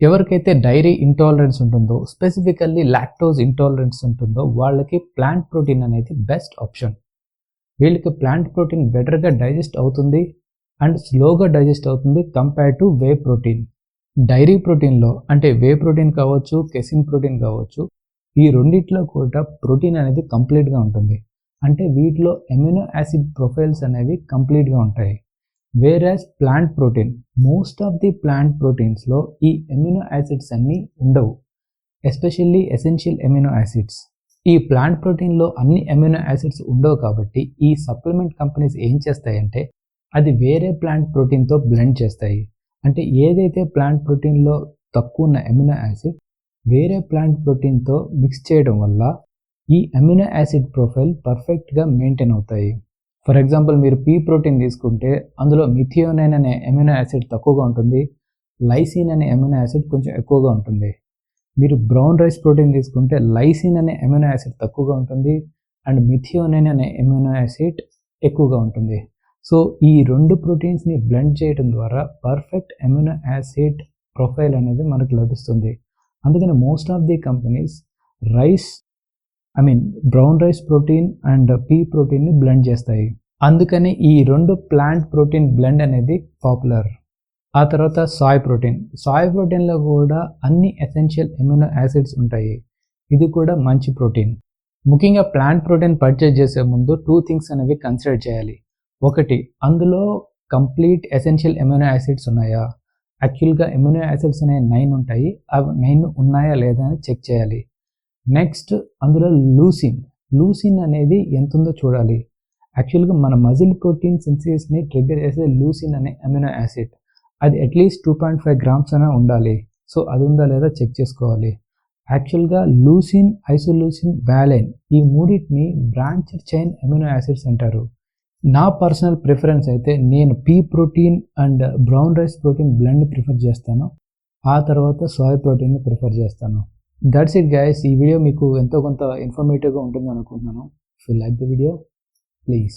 ఎవరికైతే dairy intolerance ఉంటుందో, specifically lactose intolerance ఉంటుందో వాళ్ళకి ప్లాంట్ ప్రోటీన్ అనేది బెస్ట్ ఆప్షన్. వీళ్ళకి ప్లాంట్ ప్రోటీన్ బెటర్గా డైజెస్ట్ అవుతుంది అండ్ స్లోగా డైజెస్ట్ అవుతుంది compare to whey protein. Dairy ప్రోటీన్లో అంటే వే ప్రోటీన్ కావచ్చు, కెసిన్ ప్రోటీన్ కావచ్చు, ఈ రెండిట్లో కూడా ప్రోటీన్ అనేది కంప్లీట్గా ఉంటుంది. అంటే వీటిలో ఎమినో యాసిడ్ ప్రొఫైల్స్ అనేవి కంప్లీట్గా ఉంటాయి. Whereas plant protein, most of the plant ప్రోటీన్స్లో ఈ ఎమినో యాసిడ్స్ అన్నీ ఉండవు, ఎస్పెషల్లీ ఎసెన్షియల్ ఎమినో యాసిడ్స్. ఈ ప్లాంట్ ప్రోటీన్లో అన్ని ఎమినో యాసిడ్స్ ఉండవు కాబట్టి ఈ సప్లిమెంట్ కంపెనీస్ ఏం చేస్తాయంటే అది వేరే ప్లాంట్ ప్రోటీన్తో బ్లెండ్ చేస్తాయి. అంటే ఏదైతే ప్లాంట్ ప్రోటీన్లో తక్కువ ఉన్న ఎమినో యాసిడ్ వేరే ప్లాంట్ ప్రోటీన్తో మిక్స్ చేయడం వల్ల ఈ అమినో యాసిడ్ ప్రొఫైల్ పర్ఫెక్ట్గా మెయింటైన్ అవుతాయి. ఫర్ ఎగ్జాంపుల్ మీరు పీ ప్రోటీన్ తీసుకుంటే అందులో మిథియోనైన్ అనే ఎమినో యాసిడ్ తక్కువగా ఉంటుంది, లైసిన్ అనే ఎమినో యాసిడ్ కొంచెం ఎక్కువగా ఉంటుంది. మీరు బ్రౌన్ రైస్ ప్రోటీన్ తీసుకుంటే లైసిన్ అనే ఎమినో యాసిడ్ తక్కువగా ఉంటుంది అండ్ మిథియోనైన్ అనే ఎమినో యాసిడ్ ఎక్కువగా ఉంటుంది. సో ఈ రెండు ప్రోటీన్స్ని బ్లెండ్ చేయడం ద్వారా పర్ఫెక్ట్ ఎమినో యాసిడ్ ప్రొఫైల్ అనేది మనకు లభిస్తుంది. అందుకని most of the companies brown rice protein and pea ప్రోటీన్ని బ్లెండ్ చేస్తాయి. అందుకని ఈ రెండు ప్లాంట్ ప్రోటీన్ బ్లెండ్ అనేది పాపులర్. ఆ తర్వాత సాయ్ ప్రోటీన్లో కూడా అన్ని ఎసెన్షియల్ ఎమినో యాసిడ్స్ ఉంటాయి. ఇది కూడా మంచి ప్రోటీన్. ముఖ్యంగా ప్లాంట్ ప్రోటీన్ పర్చేజ్ చేసే ముందు 2 థింగ్స్ అనేవి కన్సిడర్ చేయాలి. ఒకటి, అందులో కంప్లీట్ ఎసెన్షియల్ ఎమినో యాసిడ్స్ ఉన్నాయా. యాక్చువల్గా ఎమినో యాసిడ్స్ అనేవి 9 ఉంటాయి, అవి 9 ఉన్నాయా లేదా అని చెక్ చేయాలి. నెక్స్ట్, అందులో లూసిన్ అనేది ఎంత ఉందో చూడాలి. యాక్చువల్గా మన మజిల్ ప్రోటీన్ సింథసిస్ని ట్రిగ్గర్ చేసే లూసిన్ అనే అమినో యాసిడ్, అది అట్లీస్ట్ 2.5 grams అయినా ఉండాలి. సో అది ఉందా లేదా చెక్ చేసుకోవాలి. యాక్చువల్గా లూసిన్, ఐసోలూసిన్, వాలైన్ ఈ మూడింటిని బ్రాంచ్డ్ చైన్ అమినో యాసిడ్స్ అంటారు. నా పర్సనల్ ప్రిఫరెన్స్ అయితే నేను P protein and brown rice protein blend prefer చేస్తాను. ఆ తర్వాత సోయా ప్రోటీన్ని ప్రిఫర్ చేస్తాను. That's it guys. ఈ వీడియో మీకు ఎంతో కొంత ఇన్ఫర్మేటివ్గా ఉంటుంది అనుకుంటున్నాను. If you like the video, please